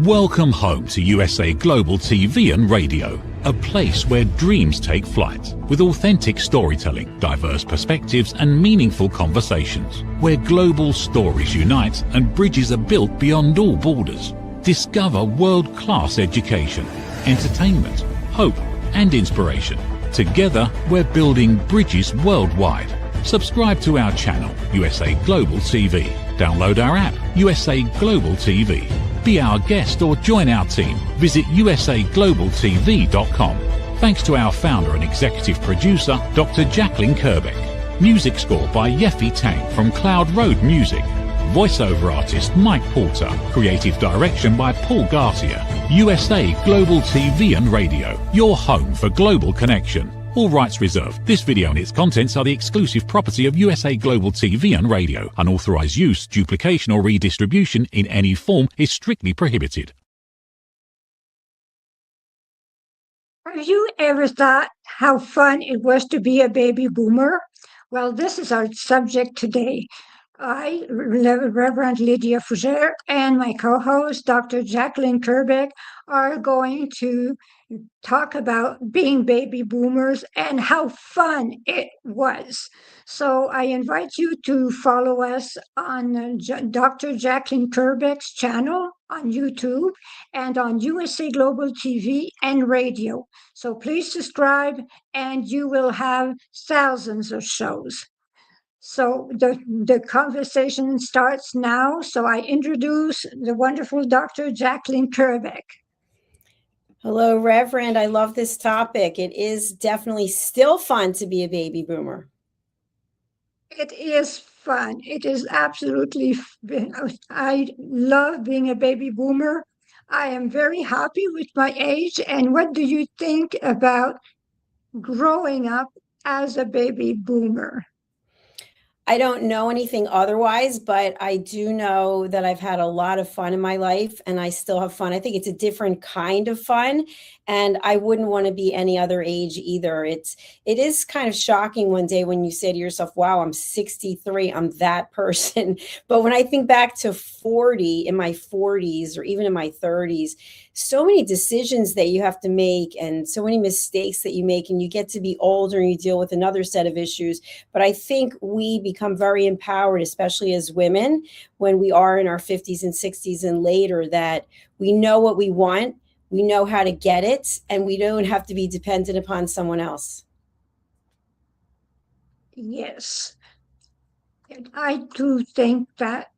Welcome home to USA Global TV and Radio, a place where dreams take flight, with authentic storytelling, diverse perspectives and meaningful conversations, where global stories unite and bridges are built beyond all borders. Discover world-class education, entertainment, hope and inspiration. Together, we're building bridges worldwide. Subscribe to our channel, USA Global TV. Download our app, USA Global TV. Be our guest or join our team. Visit usaglobaltv.com. Thanks to our founder and executive producer, Dr. Jacalyn Kerbeck. Music score by Yeffy Tang from Cloud Road Music. Voiceover artist Mike Porter. Creative direction by Paul Garcia. USA Global TV and Radio. Your home for global connection. All rights reserved. This video and its contents are the exclusive property of USA Global TV and Radio. Unauthorized use, duplication or redistribution in any form is strictly prohibited. Have you ever thought how fun it was to be a baby boomer? Well, this is our subject today. I, Reverend Lydia Fougères, and my co-host, Dr. Jacalyn Kerbeck, are going to talk about being baby boomers and how fun it was. So I invite you to follow us on Dr. Jacalyn Kerbeck's channel on YouTube and on USA Global TV and Radio. So please subscribe and you will have thousands of shows. So the conversation starts now. So I introduce the wonderful Dr. Jacalyn Kerbeck. Hello, Reverend. I love this topic. It is definitely still fun to be a baby boomer. It is fun. It is absolutely, I love being a baby boomer. I am very happy with my age. And what do you think about growing up as a baby boomer? I don't know anything otherwise, but I do know that I've had a lot of fun in my life and I still have fun. I think it's a different kind of fun and I wouldn't want to be any other age either. It is kind of shocking one day when you say to yourself, wow, I'm 63, I'm that person. But when I think back to 40, in my 40s or even in my 30s, so many decisions that you have to make and so many mistakes that you make, and you get to be older and you deal with another set of issues. But I think we become very empowered, especially as women, when we are in our 50s and 60s and later, that we know what we want, we know how to get it, and we don't have to be dependent upon someone else. Yes. And I do think that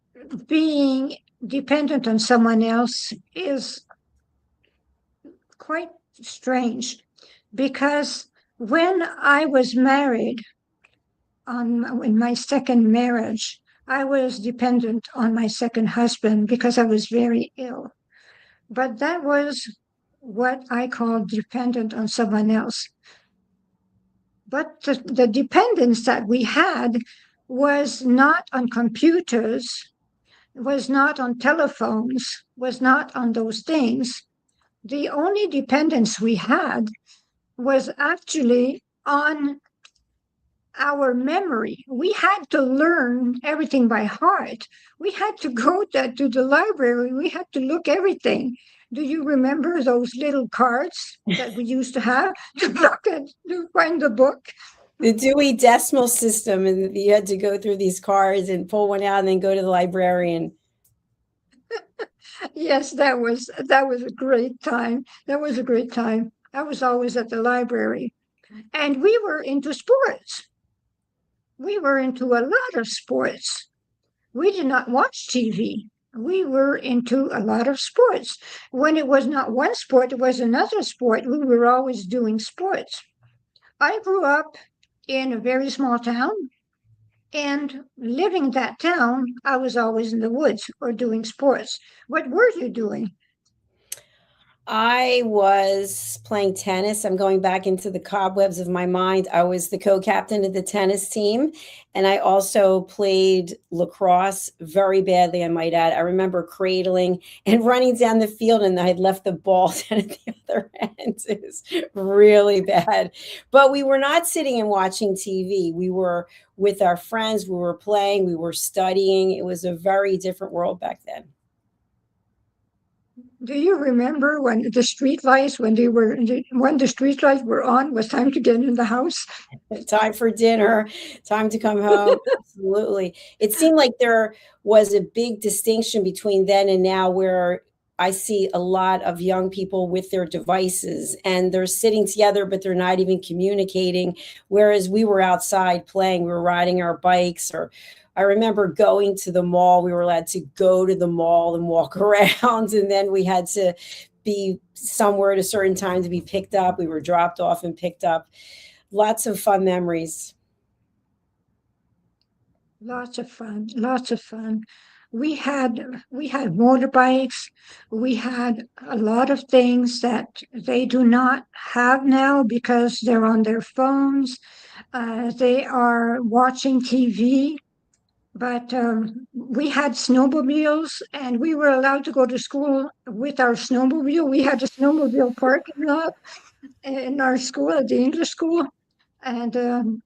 being dependent on someone else is quite strange, because when I was married, in my second marriage, I was dependent on my second husband because I was very ill. But that was what I call dependent on someone else. But the dependence that we had was not on computers, was not on telephones, was not on those things. The only dependence we had was actually on our memory. We had to learn everything by heart. We had to go to the library. We had to look everything. Do you remember those little cards that we used to have to look at, to find the book? The Dewey Decimal System, and you had to go through these cards and pull one out and then go to the librarian. Yes, that was a great time. That was a great time. I was always at the library. And we were into sports. We were into a lot of sports. We did not watch TV. We were into a lot of sports. When it was not one sport, it was another sport. We were always doing sports. I grew up in a very small town, and living in that town, I was always in the woods or doing sports. What were you doing? I was playing tennis. I'm going back into the cobwebs of my mind. I was the co-captain of the tennis team, and I also played lacrosse very badly, I might add. I remember cradling and running down the field, and I had left the ball down at the other end. It was really bad. But we were not sitting and watching TV. We were with our friends. We were playing. We were studying. It was a very different world back then. Do you remember when the street lights, when the street lights were on, was time to get in the house? Time for dinner, time to come home. Absolutely. It seemed like there was a big distinction between then and now, where I see a lot of young people with their devices and they're sitting together, but they're not even communicating. Whereas we were outside playing, we were riding our bikes, or I remember going to the mall. We were allowed to go to the mall and walk around, and then we had to be somewhere at a certain time to be picked up. We were dropped off and picked up. Lots of fun memories. Lots of fun, lots of fun. We had motorbikes. We had a lot of things that they do not have now because they're on their phones. They are watching TV. But we had snowmobiles, and we were allowed to go to school with our snowmobile. We had a snowmobile parking lot in our school, at the English school, and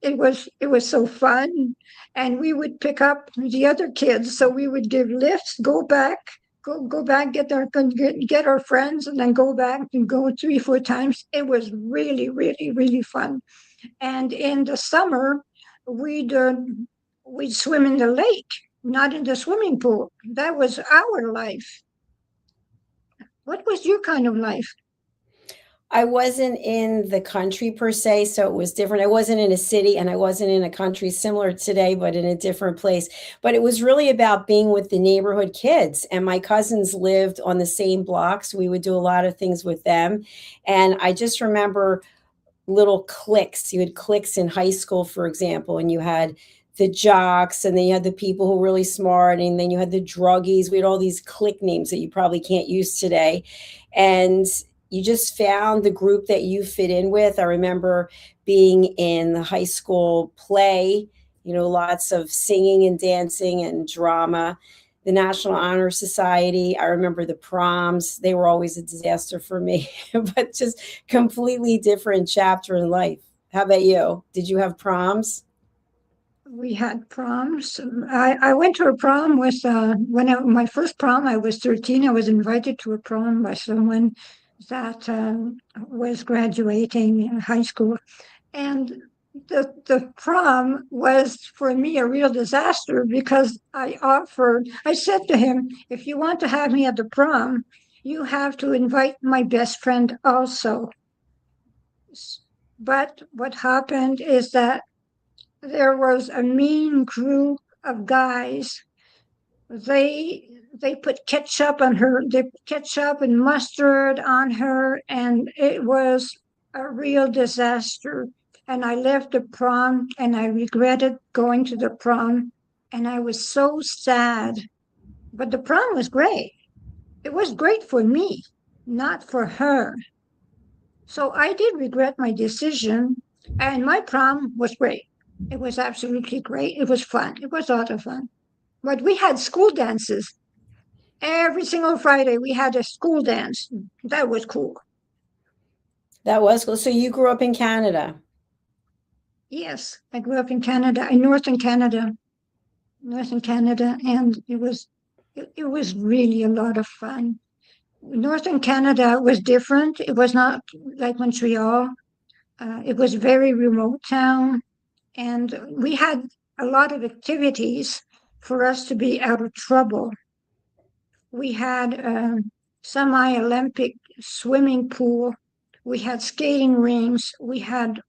it was so fun. And we would pick up the other kids, so we would give lifts, go back, get our friends, and then go back and go 3-4 times. It was really, really, really fun. And in the summer, we'd uh, we'd swim in the lake, not in the swimming pool. That was our life. What was your kind of life? I wasn't in the country per se, so it was different. I wasn't in a city and I wasn't in a country similar today, but in a different place. But it was really about being with the neighborhood kids. And my cousins lived on the same blocks. We would do a lot of things with them. And I just remember little cliques. You had cliques in high school, for example, and you had the jocks, and then you had the people who were really smart, and then you had the druggies. We had all these clique names that you probably can't use today. And you just found the group that you fit in with. I remember being in the high school play, lots of singing and dancing and drama. The National Honor Society, I remember the proms. They were always a disaster for me, but just completely different chapter in life. How about you? Did you have proms? We had proms. I went to a prom with my first prom. I was 13. I was invited to a prom by someone that was graduating in high school, and the prom was for me a real disaster because I said to him, if you want to have me at the prom, you have to invite my best friend also. But what happened is that there was a mean group of guys. They put ketchup on her. They put ketchup and mustard on her, and it was a real disaster. And I left the prom, and I regretted going to the prom, and I was so sad. But the prom was great. It was great for me, not for her. So I did regret my decision, and my prom was great. It was absolutely great. It was fun. It was a lot of fun. But we had school dances. Every single Friday, we had a school dance. That was cool. That was cool. So you grew up in Canada. Yes, I grew up in Canada, in northern Canada, and it was really a lot of fun. Northern Canada was different. It was not like Montreal. It was a very remote town, and we had a lot of activities for us to be out of trouble. We had a semi-Olympic swimming pool. We had skating rinks. We had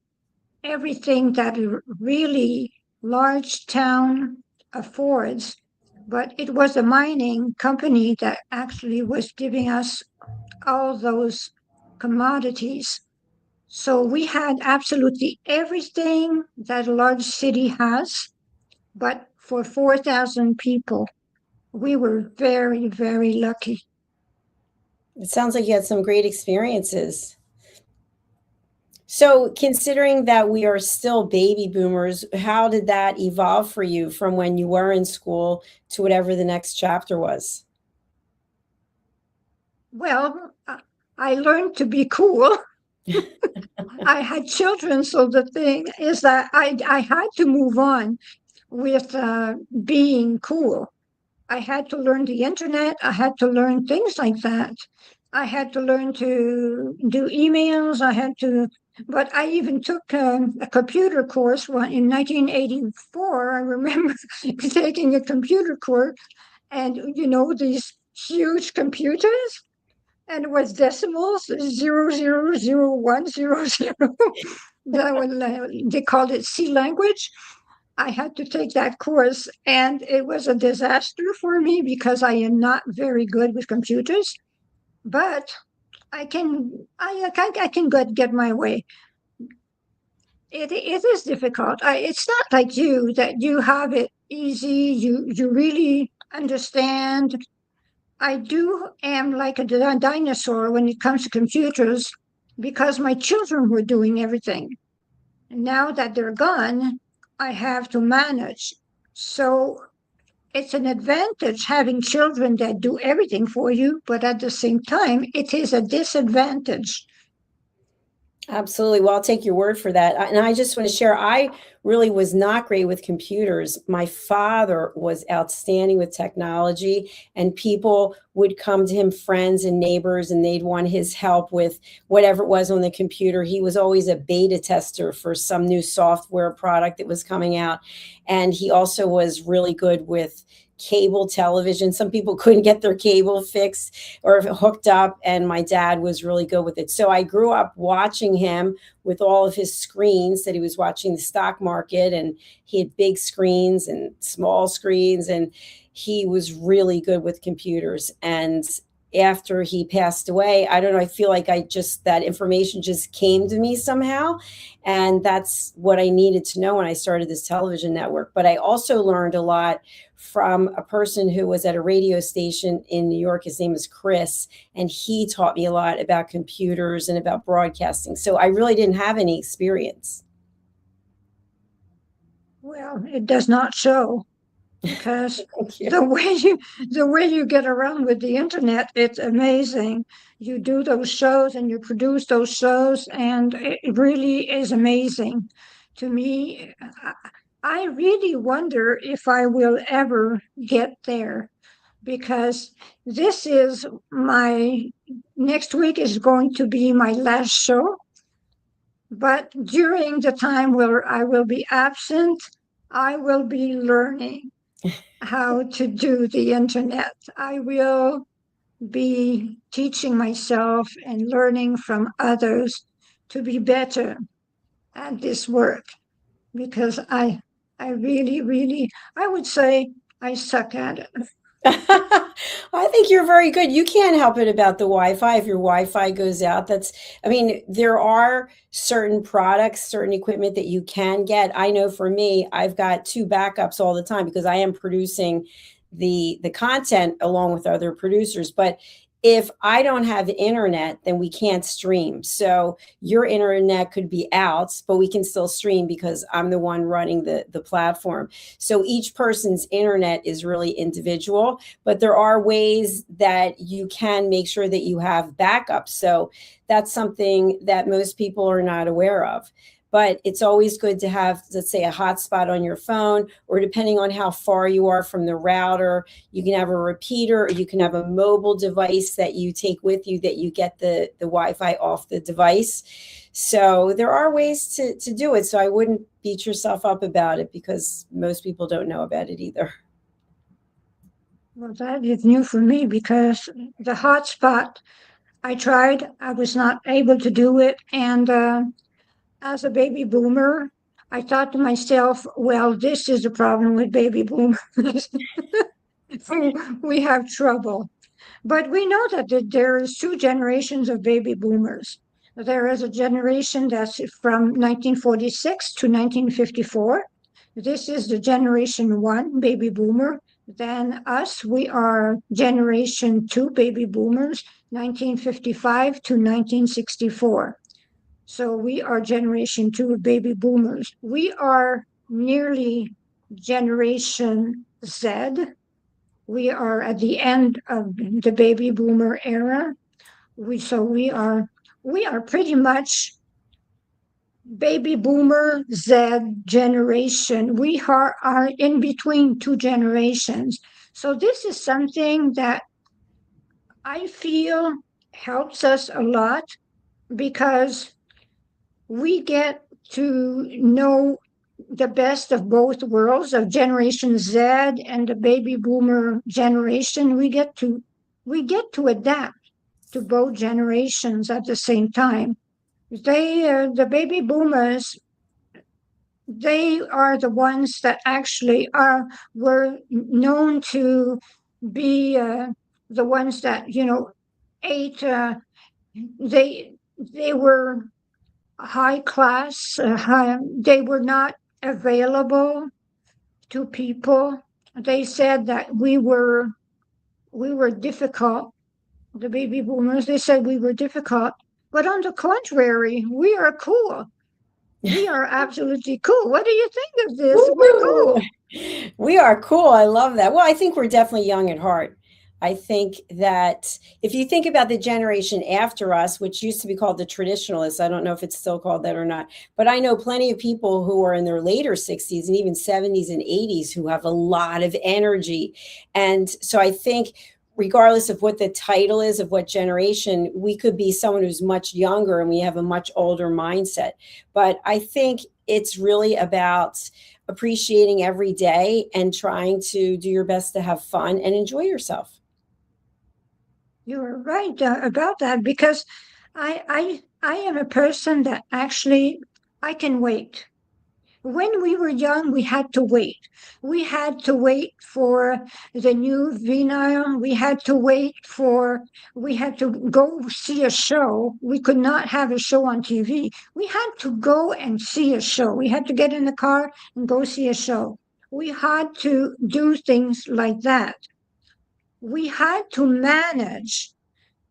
everything that a really large town affords. But it was a mining company that actually was giving us all those commodities. So we had absolutely everything that a large city has, but for 4,000 people. We were very, very lucky. It sounds like you had some great experiences. So, considering that we are still baby boomers, how did that evolve for you from when you were in school to whatever the next chapter was? Well, I learned to be cool. I had children, so the thing is that I had to move on with being cool. I had to learn the internet. I had to learn things like that. I had to learn to do emails. But I even took a computer course in 1984. I remember taking a computer course, and these huge computers, and it was decimals, 0000100. They called it C language. I had to take that course, and it was a disaster for me because I am not very good with computers. But I can get my way. It is difficult. It's not like you, that you have it easy. You really understand. I am like a dinosaur when it comes to computers, because my children were doing everything. Now that they're gone, I have to manage. So it's an advantage having children that do everything for you, but at the same time, it is a disadvantage. Absolutely. Well, I'll take your word for that. And I just want to share, I really was not great with computers. My father was outstanding with technology, and people would come to him, friends and neighbors, and they'd want his help with whatever it was on the computer. He was always a beta tester for some new software product that was coming out. And he also was really good with cable television. Some people couldn't get their cable fixed or hooked up, and my dad was really good with it. So I grew up watching him with all of his screens, that he was watching the stock market, and he had big screens and small screens, and he was really good with computers. And after he passed away, I don't know, I feel like that information just came to me somehow. And that's what I needed to know when I started this television network. But I also learned a lot from a person who was at a radio station in New York. His name is Chris, and he taught me a lot about computers and about broadcasting. So I really didn't have any experience. Well, it does not show, because the way you get around with the internet, it's amazing. You do those shows and you produce those shows, and it really is amazing to me. I really wonder if I will ever get there, because next week is going to be my last show. But during the time where I will be absent, I will be learning how to do the internet. I will be teaching myself and learning from others to be better at this work, because I really, I would say I suck at it. I think you're very good. You can't help it about the Wi-Fi. If your Wi-Fi goes out, there are certain products, certain equipment that you can get. I know for me, I've got 2 backups all the time because I am producing the content along with other producers. But if I don't have internet, then we can't stream. So your internet could be out, but we can still stream because I'm the one running the platform. So each person's internet is really individual, but there are ways that you can make sure that you have backups. So that's something that most people are not aware of. But it's always good to have, let's say, a hotspot on your phone, or depending on how far you are from the router, you can have a repeater, or you can have a mobile device that you take with you, that you get the Wi-Fi off the device. So there are ways to do it. So I wouldn't beat yourself up about it, because most people don't know about it either. Well, that is new for me, because the hotspot, I tried, I was not able to do it. And as a baby boomer, I thought to myself, well, this is the problem with baby boomers. We have trouble. But we know that there is 2 generations of baby boomers. There is a generation that's from 1946 to 1954. This is the generation 1 baby boomer. Then us, we are generation 2 baby boomers, 1955 to 1964. So we are generation 2 of baby boomers. We are nearly generation Z. We are at the end of the baby boomer era. We are pretty much baby boomer Z generation. We are in between 2 generations. So this is something that I feel helps us a lot because we get to know the best of both worlds, of Generation Z and the baby boomer generation. We get to adapt to both generations at the same time. The baby boomers, they are the ones that actually were known to be the ones that ate. They were high class. They were not available to people. They said that we were difficult. The baby boomers, they said we were difficult. But on the contrary, we are cool. We are absolutely cool. What do you think of this? We're Woo! cool. We are cool. I love that. Well, I think we're definitely young at heart. I think that if you think about the generation after us, which used to be called the traditionalists, I don't know if it's still called that or not, but I know plenty of people who are in their later 60s and even 70s and 80s who have a lot of energy. And so I think regardless of what the title is of what generation, we could be someone who's much younger and we have a much older mindset. But I think it's really about appreciating every day and trying to do your best to have fun and enjoy yourself. You're right about that because I am a person that actually I can wait. When we were young, we had to wait. We had to wait for the new vinyl. We had to go see a show. We could not have a show on TV. We had to go and see a show. We had to get in the car and go see a show. We had to do things like that. We had to manage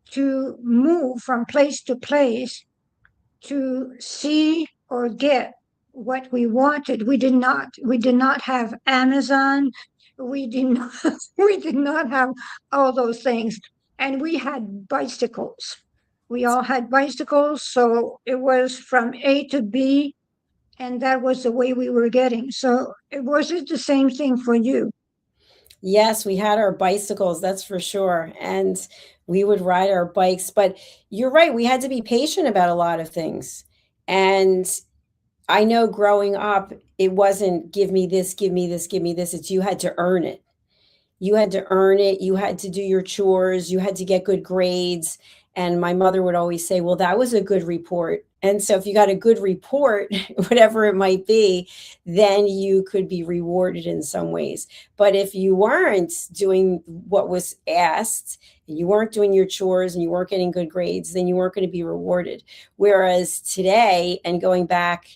to move from place to place to see or get what we wanted. We did not have Amazon. We did not we did not have all those things. And we had bicycles. We all had bicycles, so it was from A to B, and that was the way we were getting. So it wasn't the same thing for you. Yes, we had our bicycles, that's for sure. And we would ride our bikes. But you're right, we had to be patient about a lot of things. And I know growing up, it wasn't give me this, give me this, give me this. It's you had to earn it. You had to earn it. You had to do your chores. You had to get good grades. And my mother would always say, well, that was a good report. And so if you got a good report, whatever it might be, then you could be rewarded in some ways. But if you weren't doing what was asked, and you weren't doing your chores and you weren't getting good grades, then you weren't going to be rewarded. Whereas today, and going back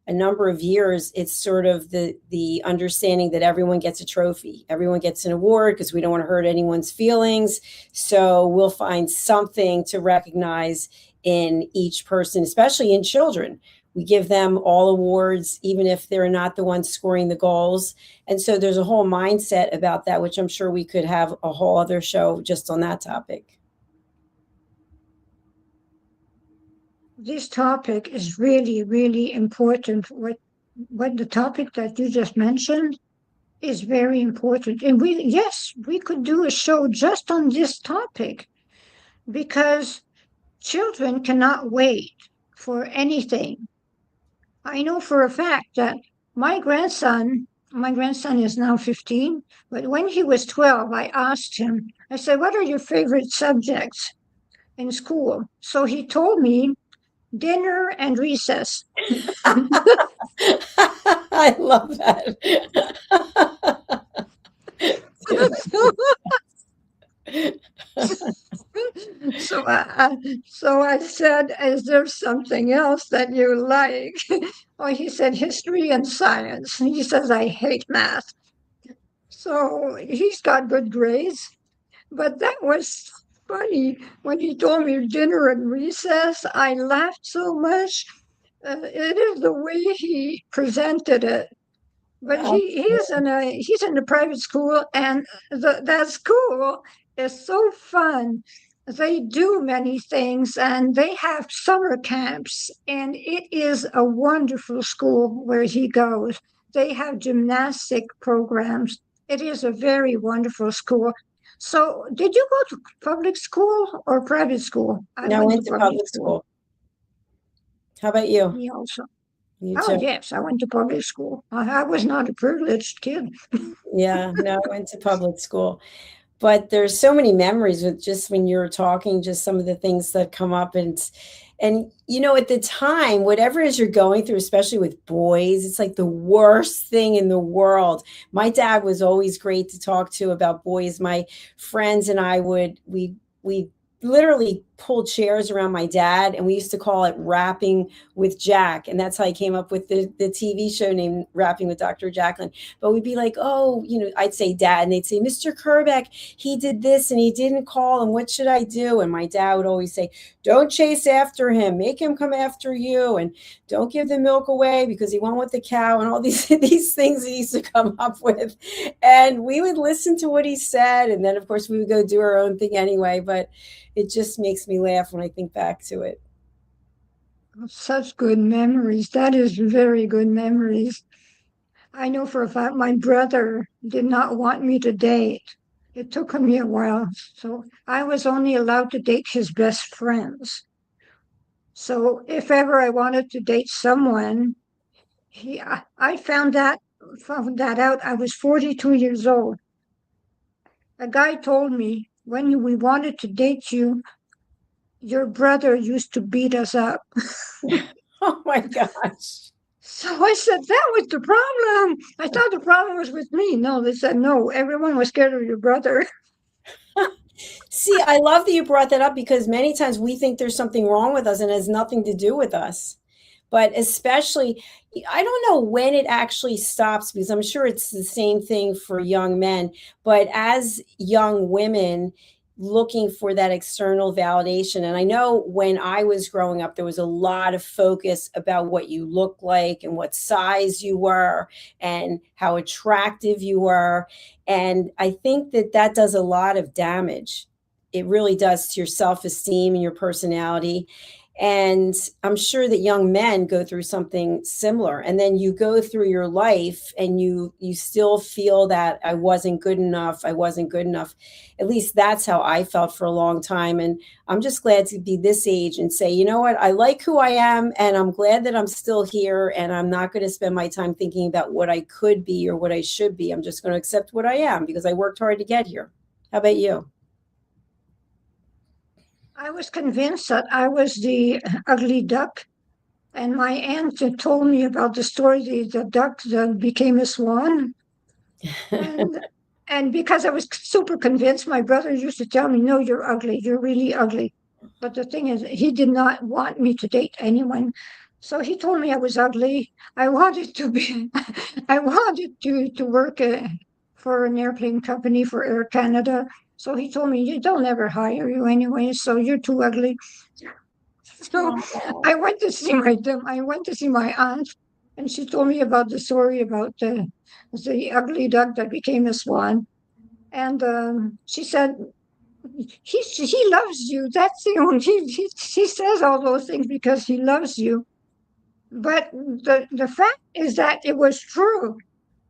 a number of years, it's sort of the understanding that everyone gets a trophy, everyone gets an award because we don't want to hurt anyone's feelings. So we'll find something to recognize in each person, especially in children. We give them all awards, even if they're not the ones scoring the goals. And so there's a whole mindset about that, which I'm sure we could have a whole other show just on that topic. This topic is really, really important. What the topic that you just mentioned is very important. And we could do a show just on this topic because children cannot wait for anything. I know for a fact that my grandson is now 15, but when he was 12, I asked him, I said, what are your favorite subjects in school? So he told me dinner and recess. I love that. So I said, is there something else that you like? Oh, he said history and science. He says, I hate math. So he's got good grades. But that was funny. When he told me dinner and recess, I laughed so much. It is the way he presented it. But he's in a private school, and that school is so fun. They do many things, and they have summer camps, and it is a wonderful school where he goes. They have gymnastic programs. It is a very wonderful school. So, did you go to public school or private school? No, I went to public school. How about you? Me also. You Oh, too? yes, I went to public school. I was not a privileged kid. Yeah, no, I went to public school. But there's so many memories with just when you're talking, just some of the things that come up. And you know, at the time, whatever it is you're going through, especially with boys, it's like the worst thing in the world. My dad was always great to talk to about boys. My friends and I we literally pulled chairs around my dad, and we used to call it Rapping with Jack. And that's how I came up with the TV show named Rapping with Dr. Jacalyn. But we'd be like, oh, you know, I'd say dad, and they'd say, Mr. Kerbeck, he did this and he didn't call, and what should I do? And my dad would always say, don't chase after him, make him come after you, and don't give the milk away because he went with the cow, and all these things he used to come up with. And we would listen to what he said, and then of course we would go do our own thing anyway. But it just makes me laugh when I think back to it. Such good memories. That is very good memories. I know for a fact my brother did not want me to date. It took me a while. So I was only allowed to date his best friends. So if ever I wanted to date someone, I found that out. I was 42 years old. A guy told me, when we wanted to date you, your brother used to beat us up. Oh my gosh. So I said, that was the problem. I thought the problem was with me. No, they said, no, everyone was scared of your brother. See, I love that you brought that up, because many times we think there's something wrong with us and it has nothing to do with us. But especially, I don't know when it actually stops, because I'm sure it's the same thing for young men. But as young women, looking for that external validation. And I know when I was growing up, there was a lot of focus about what you look like and what size you were and how attractive you were. And I think that that does a lot of damage. It really does to your self-esteem and your personality. And I'm sure that young men go through something similar. And then you go through your life and you still feel that I wasn't good enough. I wasn't good enough. At least that's how I felt for a long time. And I'm just glad to be this age and say, you know what, I like who I am, and I'm glad that I'm still here, and I'm not going to spend my time thinking about what I could be or what I should be. I'm just going to accept what I am because I worked hard to get here. How about you? I was convinced that I was the ugly duck. And my aunt had told me about the story, the duck that became a swan. And because I was super convinced, my brother used to tell me, no, you're ugly. You're really ugly. But the thing is, he did not want me to date anyone. So he told me I was ugly. I wanted to work for an airplane company, for Air Canada. So he told me, they'll never hire you anyway, so you're too ugly. So I went to see my aunt, and she told me about the story about the ugly duck that became a swan. And she said, he loves you. That's the only, he says all those things because he loves you. But the fact is that it was true.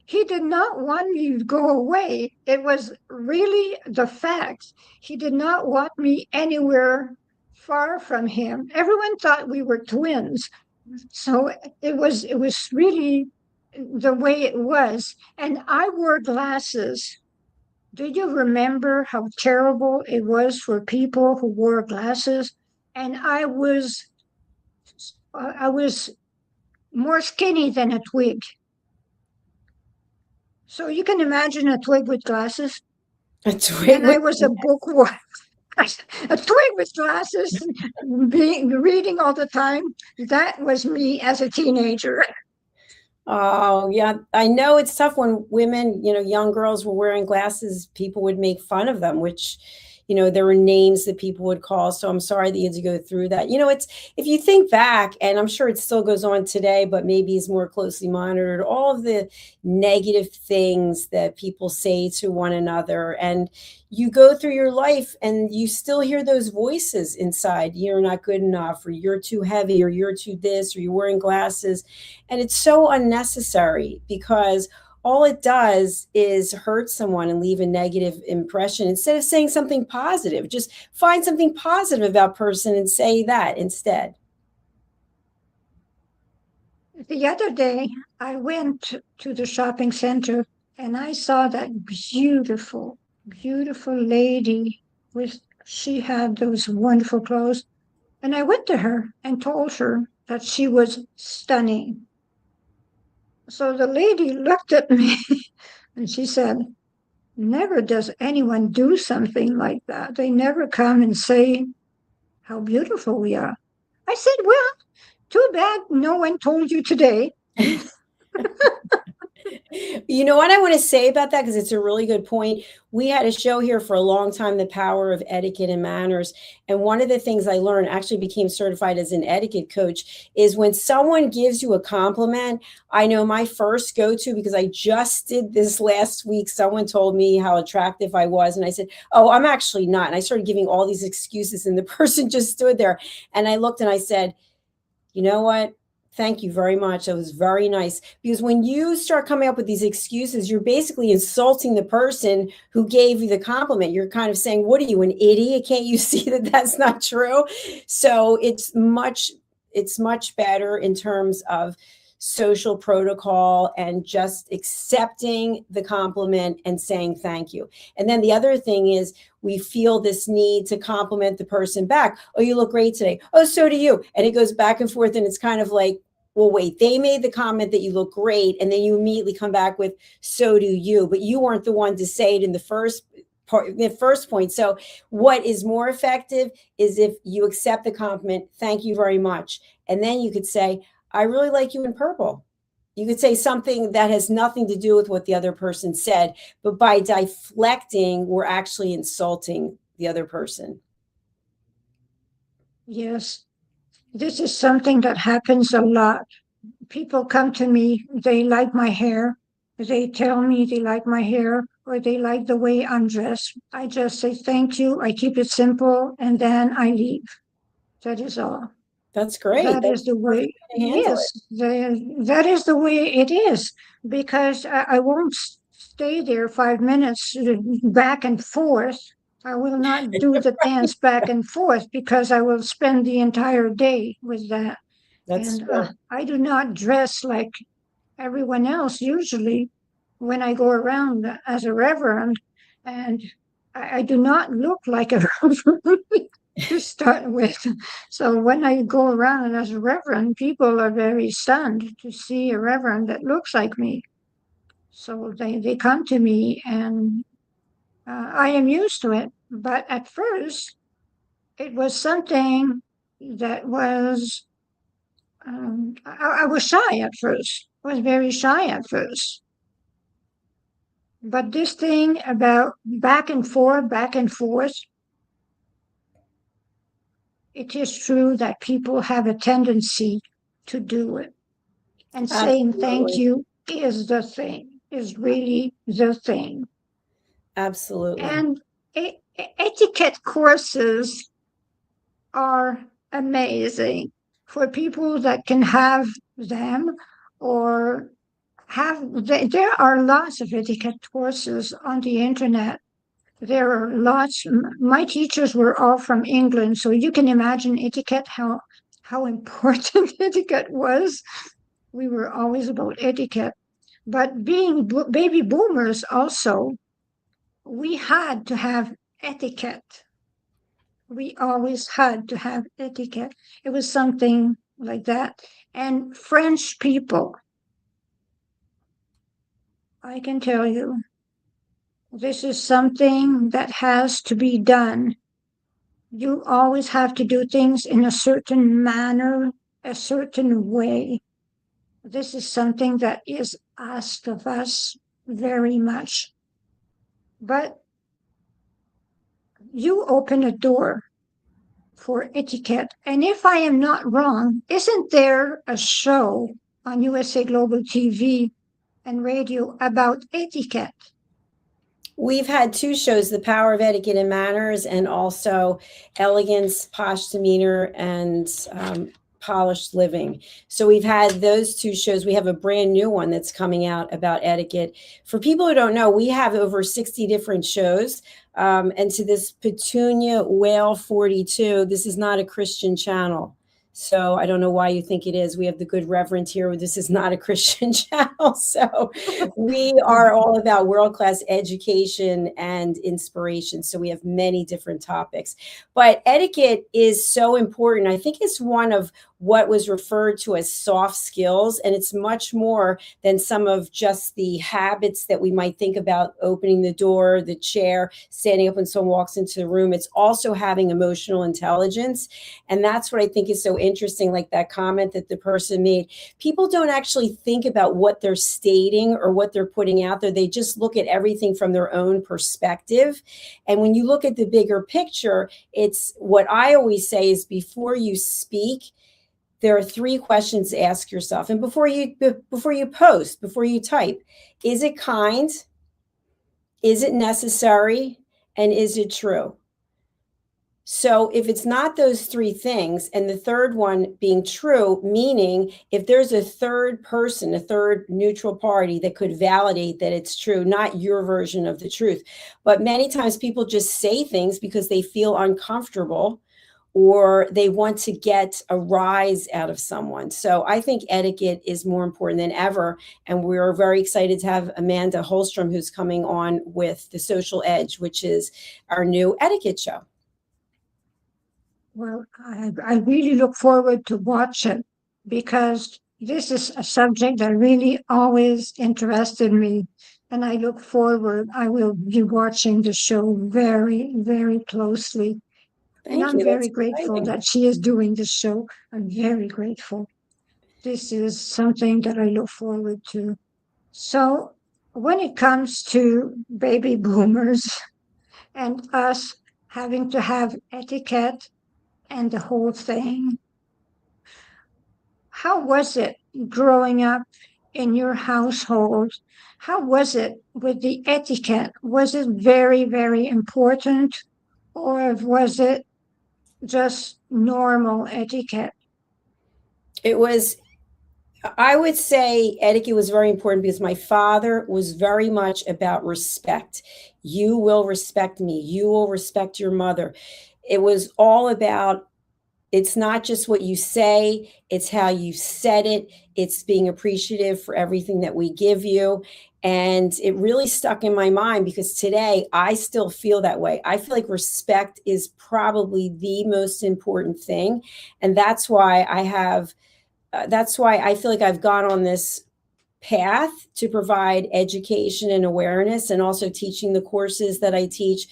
He did not want me to go away. It was really the fact. He did not want me anywhere far from him. Everyone thought we were twins. So it was really the way it was. And I wore glasses. Do you remember how terrible it was for people who wore glasses? And I was more skinny than a twig. So you can imagine a twig with glasses. A twig. And I was a bookworm. A twig with glasses, reading all the time. That was me as a teenager. Oh, yeah. I know it's tough when women, young girls were wearing glasses. People would make fun of them, which, there were names that people would call. So I'm sorry that you had to go through that. It's, if you think back, and I'm sure it still goes on today, but maybe is more closely monitored, all of the negative things that people say to one another. And you go through your life and you still hear those voices inside. You're not good enough, or you're too heavy, or you're too this, or you're wearing glasses. And it's so unnecessary, because all it does is hurt someone and leave a negative impression instead of saying something positive. Just find something positive about person and say that instead. The other day, I went to the shopping center and I saw that beautiful, beautiful lady she had those wonderful clothes. And I went to her and told her that she was stunning. So the lady looked at me and she said, never does anyone do something like that. They never come and say how beautiful we are. I said, well, too bad no one told you today. You know what I want to say about that, because it's a really good point. We had a show here for a long time, The Power of Etiquette and Manners. And one of the things I learned, actually became certified as an etiquette coach, is when someone gives you a compliment, I know my first go-to, because I just did this last week, someone told me how attractive I was. And I said, oh, I'm actually not. And I started giving all these excuses and the person just stood there. And I looked and I said, you know what? Thank you very much. That was very nice. Because when you start coming up with these excuses, you're basically insulting the person who gave you the compliment. You're kind of saying, what are you, an idiot? Can't you see that that's not true? So it's much better in terms of social protocol and just accepting the compliment and saying thank you. And then the other thing is, we feel this need to compliment the person back. Oh, you look great today. Oh, so do you. And it goes back and forth. And it's kind of like, well, wait, they made the comment that you look great. And then you immediately come back with, so do you. But you weren't the one to say it in the first point. So what is more effective is if you accept the compliment, thank you very much. And then you could say, I really like you in purple. You could say something that has nothing to do with what the other person said, but by deflecting, we're actually insulting the other person. Yes, this is something that happens a lot. People come to me, they like my hair. They tell me they like my hair or they like the way I'm dressed. I just say thank you. I keep it simple and then I leave. That is all. That's great. That is the way. Yes, that is the way it is, because I won't stay there 5 minutes back and forth. I will not do the dance back and forth because I will spend the entire day with that. That's and I do not dress like everyone else usually when I go around as a reverend, and I do not look like a reverend to start with. So when I go around as a reverend, people are very stunned to see a reverend that looks like me. So they come to me, and I am used to it. But at first, it was something that was, I was shy at first. I was very shy at first. But this thing about back and forth, it is true that people have a tendency to do it. And saying thank you is the thing, is really the thing. Absolutely. And etiquette courses are amazing for people that can have them, or there are lots of etiquette courses on the internet. There are lots. My teachers were all from England, so you can imagine etiquette, how important etiquette was. We were always about etiquette. But being baby boomers also, we had to have etiquette. We always had to have etiquette. It was something like that. And French people, I can tell you, this is something that has to be done. You always have to do things in a certain manner, a certain way. This is something that is asked of us very much. But you open a door for etiquette. And if I am not wrong, isn't there a show on USA Global TV and radio about etiquette? We've had 2 shows, The Power of Etiquette and Manners, and also Elegance, Posh Demeanor, and polished living. So we've had those two shows. We have a brand new one that's coming out about etiquette. For people who don't know, we have over 60 different shows. And to this Petunia Whale 42, this is not a Christian channel. So I don't know why you think it is. We have the good Reverend here. This is not a Christian channel. So we are all about world-class education and inspiration. So we have many different topics. But etiquette is so important. I think it's one of what was referred to as soft skills. And it's much more than some of just the habits that we might think about: opening the door, the chair, standing up when someone walks into the room. It's also having emotional intelligence. And that's what I think is so interesting, like that comment that the person made. People don't actually think about what they're stating or what they're putting out there. They just look at everything from their own perspective. And when you look at the bigger picture, it's what I always say is, before you speak, there are 3 questions to ask yourself. And before you post, before you type: is it kind? Is it necessary? And is it true? So if it's not those 3 things, and the third one being true, meaning if there's a third person, a third neutral party that could validate that it's true, not your version of the truth. But many times people just say things because they feel uncomfortable, or they want to get a rise out of someone. So I think etiquette is more important than ever. And we're very excited to have Amanda Holstrom, who's coming on with The Social Edge, which is our new etiquette show. Well, I really look forward to watch it, because this is a subject that really always interested me. And I look forward, I will be watching the show very, very closely. And I'm very grateful that she is doing this show. I'm very grateful. This is something that I look forward to. So when it comes to baby boomers and us having to have etiquette and the whole thing, how was it growing up in your household? How was it with the etiquette? Was it very, very important, or was it just normal etiquette? It was, I would say etiquette was very important because my father was very much about respect. You will respect me. You will respect your mother. It was all about, it's not just what you say, it's how you said it. It's being appreciative for everything that we give you. And it really stuck in my mind because today I still feel that way. I feel like respect is probably the most important thing. And that's why I feel like I've gone on this path to provide education and awareness, and also teaching the courses that I teach,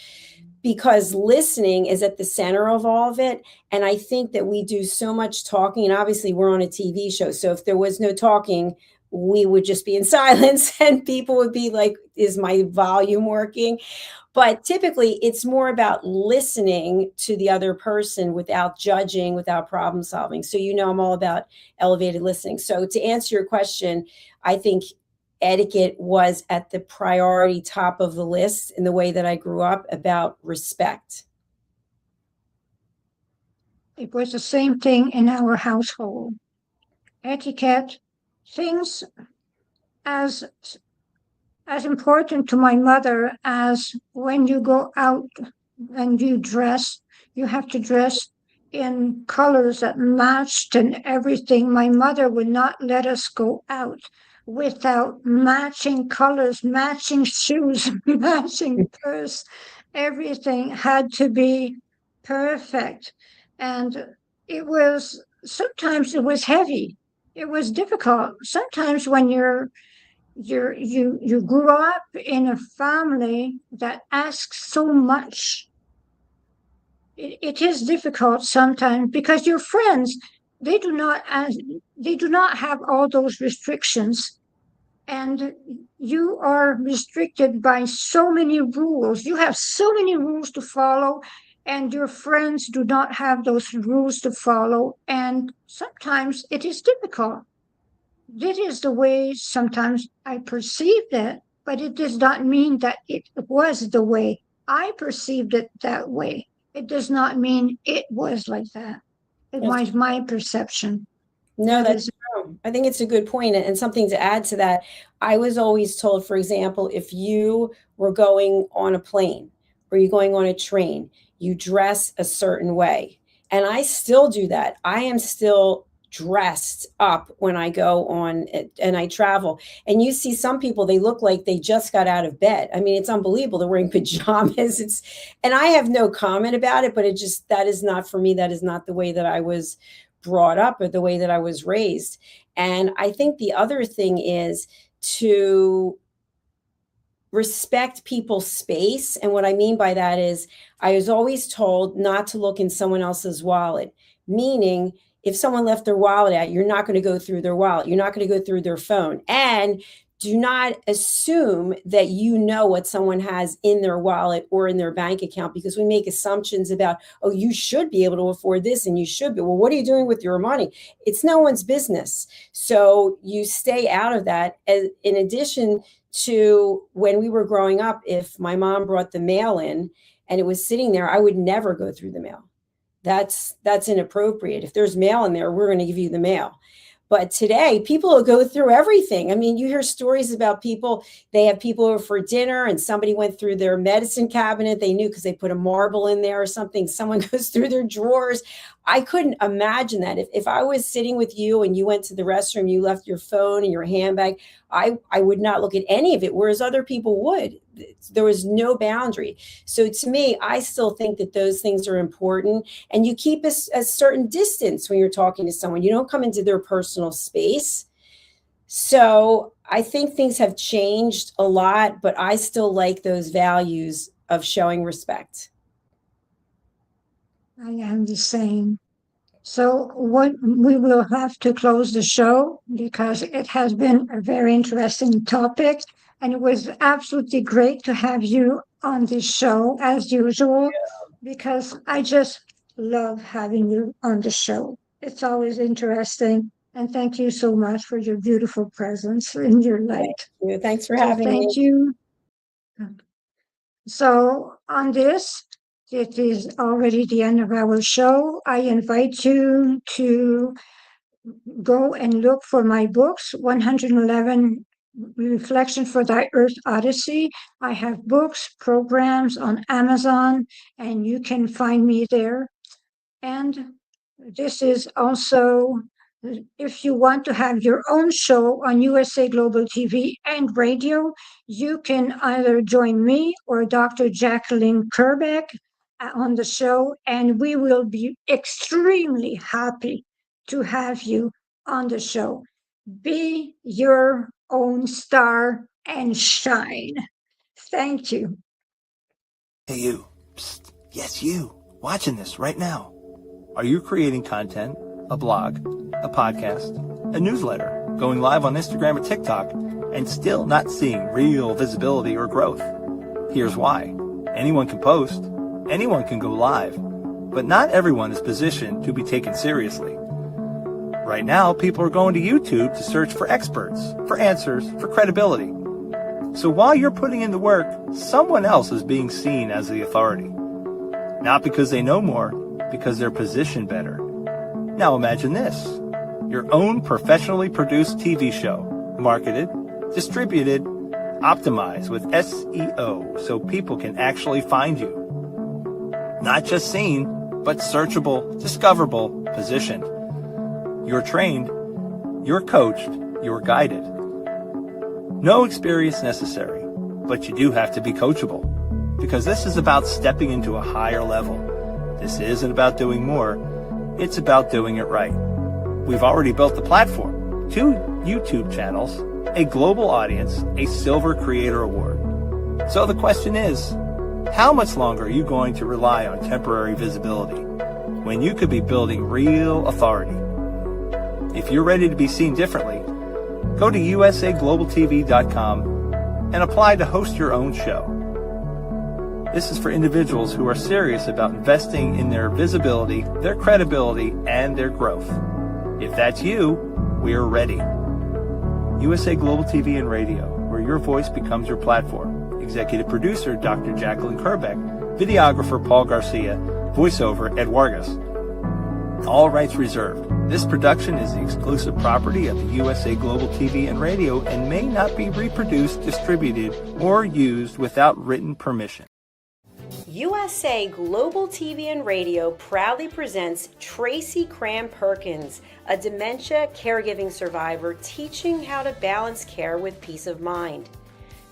because listening is at the center of all of it. And I think that we do so much talking, and obviously we're on a TV show. So if there was no talking, we would just be in silence and people would be like, is my volume working? But typically it's more about listening to the other person without judging, without problem solving. So, I'm all about elevated listening. So to answer your question, I think etiquette was at the priority top of the list in the way that I grew up, about respect. It was the same thing in our household. Etiquette, things as important to my mother as when you go out and you dress, you have to dress in colors that matched and everything. My mother would not let us go out without matching colors, matching shoes, matching purse. Everything had to be perfect. And sometimes it was heavy. It was difficult. Sometimes when you grew up in a family that asks so much, it is difficult sometimes, because your friends, they do not have all those restrictions, and you are restricted by so many rules. You have so many rules to follow, and your friends do not have those rules to follow, and sometimes it is difficult. This is the way sometimes I perceived it, but it does not mean that it was the way I perceived it that way. It does not mean it was like that. It was my perception. No, that's true. I think it's a good point. And something to add to that, I was always told, for example, if you were going on a plane or you're going on a train, you dress a certain way. And I still do that. I am still dressed up when I go on and I travel. And you see some people, they look like they just got out of bed. I mean, it's unbelievable. They're wearing pajamas. And I have no comment about it, but that is not for me. That is not the way that I was brought up or the way that I was raised. And I think the other thing is to respect people's space. And what I mean by that is I was always told not to look in someone else's wallet, meaning if someone left their wallet out, you're not going to go through their wallet. You're not going to go through their phone. And do not assume that you know what someone has in their wallet or in their bank account, because we make assumptions about, oh, you should be able to afford this and you should be. Well, what are you doing with your money? It's no one's business. So you stay out of that. In addition to when we were growing up, if my mom brought the mail in and it was sitting there, I would never go through the mail. That's inappropriate. If there's mail in there, we're going to give you the mail. But today, people will go through everything. I mean, you hear stories about people, they have people over for dinner and somebody went through their medicine cabinet. They knew because they put a marble in there or something. Someone goes through their drawers. I couldn't imagine that. If I was sitting with you and you went to the restroom, you left your phone and your handbag, I would not look at any of it, whereas other people would. There was no boundary. So to me, I still think that those things are important. And you keep a certain distance when you're talking to someone. You don't come into their personal space. So I think things have changed a lot, but I still like those values of showing respect. I am the same. So we will have to close the show because it has been a very interesting topic. And it was absolutely great to have you on this show as usual, because I just love having you on the show. It's always interesting. And thank you so much for your beautiful presence in your light. Thanks for having me. Thank you. So on this, it is already the end of our show. I invite you to go and look for my books, 111 Reflection for Thy Earth Odyssey. I have books, programs on Amazon, and you can find me there. And this is also, if you want to have your own show on USA Global TV and radio, you can either join me or Dr. Jacalyn Kerbeck on the show, and we will be extremely happy to have you on the show. Be your own star and shine. Thank you. Hey, you. Psst. Yes, you. Watching this right now. Are you creating content, a blog, a podcast, a newsletter, going live on Instagram or TikTok, and still not seeing real visibility or growth? Here's why. Anyone can post, anyone can go live, but not everyone is positioned to be taken seriously. Right now, people are going to YouTube to search for experts, for answers, for credibility. So while you're putting in the work, someone else is being seen as the authority. Not because they know more, because they're positioned better. Now imagine this. Your own professionally produced TV show, marketed, distributed, optimized with SEO so people can actually find you. Not just seen, but searchable, discoverable, positioned. You're trained, you're coached, you're guided. No experience necessary, but you do have to be coachable, because this is about stepping into a higher level. This isn't about doing more, it's about doing it right. We've already built the platform, 2 YouTube channels, a global audience, a Silver Creator Award. So the question is, how much longer are you going to rely on temporary visibility when you could be building real authority? If you're ready to be seen differently, go to usaglobaltv.com and apply to host your own show. This is for individuals who are serious about investing in their visibility, their credibility, and their growth. If that's you, we're ready. USA Global TV and Radio, where your voice becomes your platform. Executive producer, Dr. Jacalyn Kerbeck. Videographer, Paul Garcia. Voiceover, Ed Vargas. All rights reserved. This production is the exclusive property of the USA Global TV and Radio and may not be reproduced, distributed, or used without written permission. USA Global TV and Radio proudly presents Tracy Cram Perkins, a dementia caregiving survivor teaching how to balance care with peace of mind.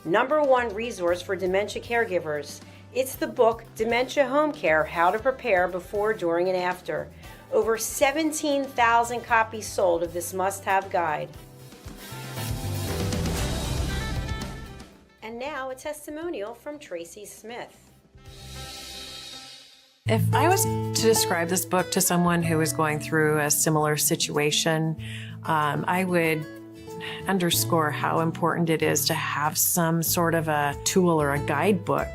#1 resource for dementia caregivers. It's the book Dementia Home Care: How to Prepare Before, During, and After. Over 17,000 copies sold of this must-have guide. And now a testimonial from Tracy Smith. If I was to describe this book to someone who is going through a similar situation, I would underscore how important it is to have some sort of a tool or a guidebook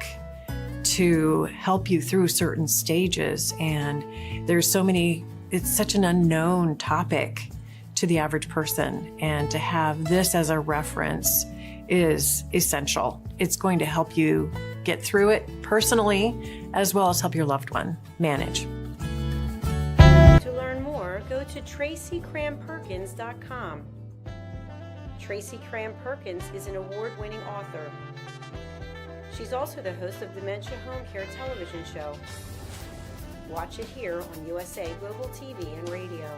to help you through certain stages. And there's so many, it's such an unknown topic to the average person. And to have this as a reference is essential. It's going to help you get through it personally, as well as help your loved one manage. To learn more, go to tracycramperkins.com. Tracy Cram Perkins is an award-winning author. She's also the host of Dementia Home Care television show. Watch it here on USA Global TV and Radio.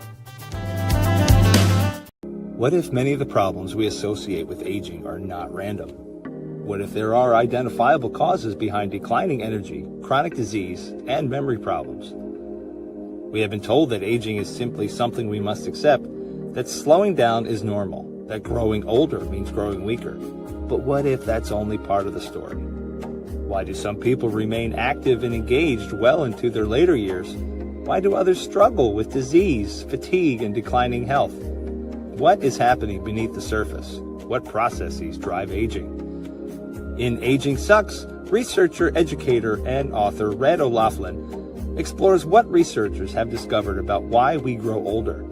What if many of the problems we associate with aging are not random? What if there are identifiable causes behind declining energy, chronic disease, and memory problems? We have been told that aging is simply something we must accept, that slowing down is normal, that growing older means growing weaker. But what if that's only part of the story? Why do some people remain active and engaged well into their later years? Why do others struggle with disease, fatigue, and declining health? What is happening beneath the surface? What processes drive aging? In Aging Sucks, researcher, educator, and author Red O'Loughlin explores what researchers have discovered about why we grow older.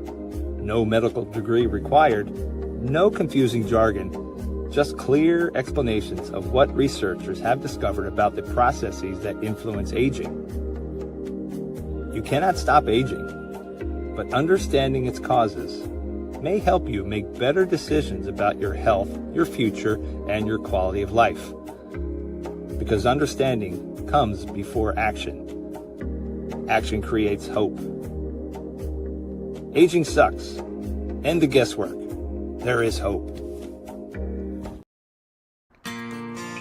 No medical degree required, no confusing jargon, just clear explanations of what researchers have discovered about the processes that influence aging. You cannot stop aging, but understanding its causes may help you make better decisions about your health, your future, and your quality of life. Because understanding comes before action. Action creates hope. Aging sucks. End the guesswork. There is hope.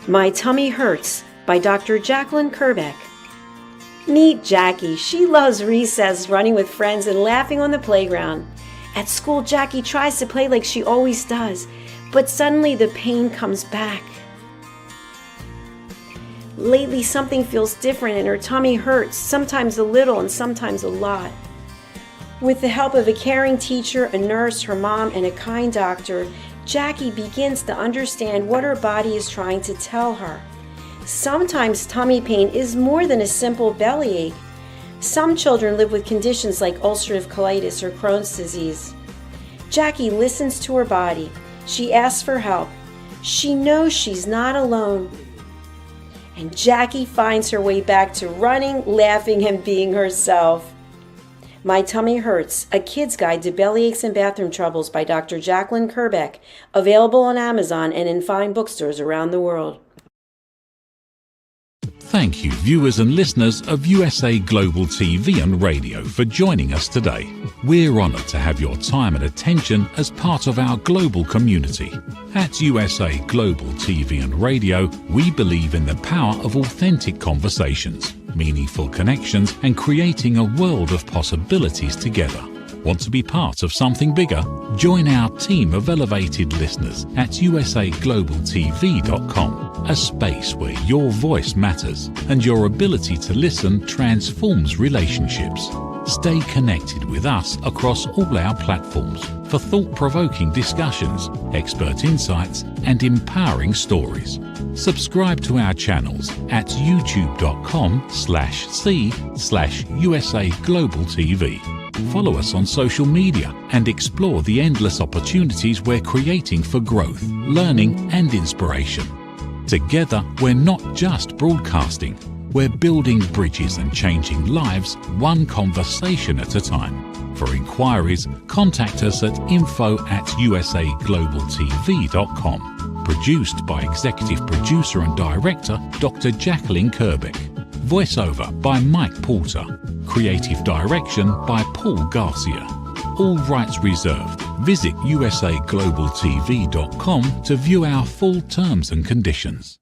My Tummy Hurts by Dr. Jacalyn Kerbeck. Meet Jackie. She loves recess, running with friends, and laughing on the playground. At school, Jackie tries to play like she always does, but suddenly the pain comes back. Lately, something feels different and her tummy hurts, sometimes a little and sometimes a lot. With the help of a caring teacher, a nurse, her mom, and a kind doctor, Jackie begins to understand what her body is trying to tell her. Sometimes tummy pain is more than a simple bellyache. Some children live with conditions like ulcerative colitis or Crohn's disease. Jackie listens to her body. She asks for help. She knows she's not alone. And Jackie finds her way back to running, laughing, and being herself. My Tummy Hurts, a kid's guide to bellyaches and bathroom troubles by Dr. Jacalyn Kerbeck, available on Amazon and in fine bookstores around the world. Thank you, viewers and listeners of USA Global TV and Radio, for joining us today. We're honoured to have your time and attention as part of our global community. At USA Global TV and Radio, we believe in the power of authentic conversations, meaningful connections, and creating a world of possibilities together. Want to be part of something bigger? Join our team of elevated listeners at usaglobaltv.com, a space where your voice matters and your ability to listen transforms relationships. Stay connected with us across all our platforms for thought-provoking discussions, expert insights, and empowering stories. Subscribe to our channels at youtube.com/c/USA Global TV. Follow us on social media and explore the endless opportunities we're creating for growth, learning, and inspiration. Together, we're not just broadcasting, we're building bridges and changing lives one conversation at a time. For inquiries, contact us at info@usaglobaltv.com. Produced by Executive Producer and Director Dr. Jacalyn Kerbeck. Voiceover by Mike Porter. Creative Direction by Paul Garcia. All rights reserved. Visit usaglobaltv.com to view our full terms and conditions.